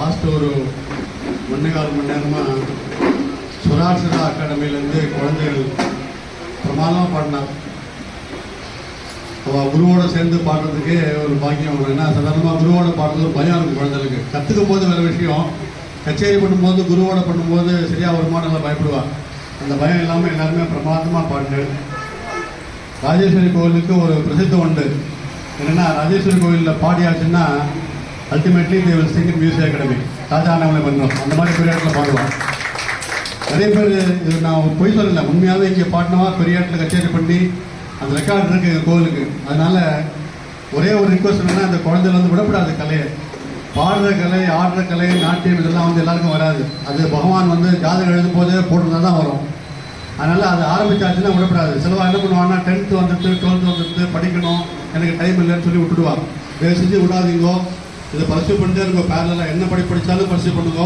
Last ஒரு 1.25 மணி நேரமாக சுராட்சரா அகாடமியிலேருந்து குழந்தைகள் பிரமாதமாக பாடினார். குருவோட சேர்ந்து பாடுறதுக்கு ஒரு பாக்கியம் வரும். ஏன்னா சாதாரணமாக குருவோட பாடுறது ஒரு பயம் இருக்கும் குழந்தைகளுக்கு. கற்றுக்கும் போது வேறு விஷயம், கச்சேரி பண்ணும்போது குருவோட பண்ணும்போது சரியாக வருமா நல்லா பயப்படுவா. அந்த பயம் இல்லாமல் எல்லாருமே பிரமாதமாக பாடினேன். ராஜேஸ்வரி கோவிலுக்கு ஒரு பிரசித்தம் உண்டு. என்னென்னா ராஜேஸ்வரி கோவிலில் பாடியாச்சுன்னா ultimately they will sing in Music Academy. Raja Annamalai பண்ணுறோம் அந்த மாதிரி பெரிய இடத்துல பாடுவான். நிறைய பேர் இது நான் பொய் சொல்லலை, உண்மையாகவே இங்கே பாடினவா பெரிய இடத்துல கச்சேரி பண்ணி அந்த ரெக்கார்டு இருக்குது எங்கள் கோவிலுக்கு. அதனால் ஒரே ஒரு ரிக்வஸ்ட் என்னென்னா அந்த குழந்தைகள் வந்து விடப்படாது கலையை. பாடுற கலை, ஆடுற கலை, நாட்டியம் இதெல்லாம் வந்து எல்லாருக்கும் வராது. அது பகவான் வந்து ஜாதகம் எழுதும் போதே போட்டிருந்தா தான் வரும். அதனால் அது ஆரம்பிச்சாச்சுன்னா விடப்படாது. சிலவா என்ன பண்ணுவாங்கன்னா 10th வந்துட்டு 12th வந்துட்டு படிக்கணும், எனக்கு டைம் இல்லைன்னு சொல்லி விட்டுடுவாங்க. தயவு செஞ்சு விடாதீங்கோ. இதை பரிசு பண்ணிட்டே இருக்கோம். பேரலாக என்ன படிச்சாலும் பரிசு பண்ணுங்க.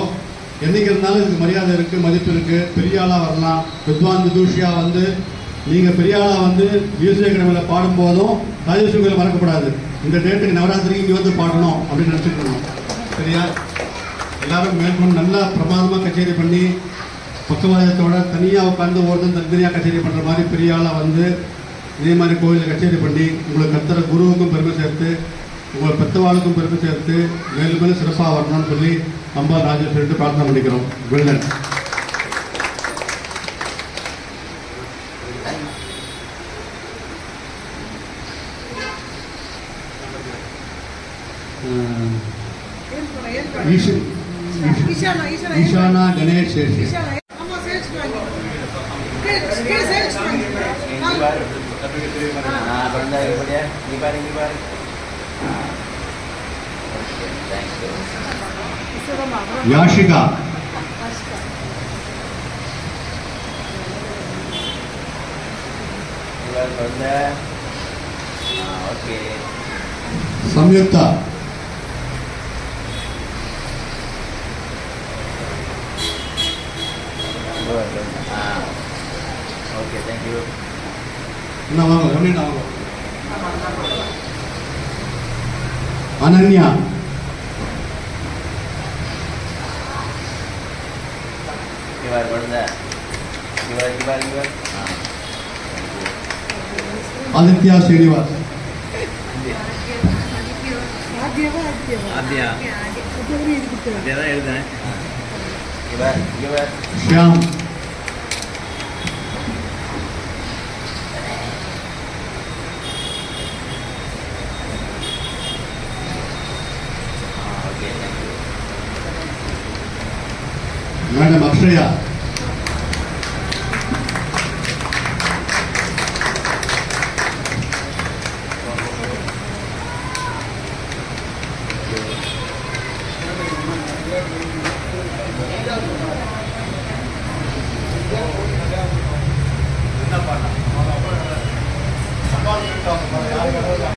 என்றைக்கு இருந்தாலும் இதுக்கு மரியாதை இருக்குது, மதிப்பு இருக்குது. பெரிய ஆளாக வரலாம். வித்வான் விதூஷியாக வந்து நீங்கள் பெரிய ஆளாக வந்து மியூசிக் அகாடமியில் பாடும்போதும் ராஜேஸ்வரியில் மறக்கப்படாது. இந்த டேட்டுக்கு நவராத்திரிக்கு இங்கே வந்து பாடணும் அப்படின்னு நினச்சிக்கணும். சரியா? எல்லாரும் மேற்கொண்டு நல்லா பிரமாதமாக கச்சேரி பண்ணி பக்கவாதத்தோட தனியாக உட்காந்து ஒருத்தன் தனித்தனியாக கச்சேரி பண்ணுற மாதிரி பெரிய ஆளாக வந்து இதே மாதிரி கோயிலில் கச்சேரி பண்ணி உங்களுக்கு கத்துற குருவுக்கும் பெருமை சேர்த்து உங்களை பெற்றவாளுக்கும் பெருமை சேர்த்து மேலும் மேலும் சிறப்பாக வரணும்னு சொல்லி அம்பா ராஜேஸ்வரிட்டு பிரார்த்தனை பண்ணிக்கிறோம். வில்லன் Eshana Ganesh Seshi. Yashika. Samyuktha. Okay, thank you. என்ன வாங்க ஒன்னே வாங்க. Ananya. Kibar benda. Kibar. Aditya Srinivas. Adhya. தான் எழுதுறேன். கிவர். ஷியாம். மேடம் அக்ஷயா.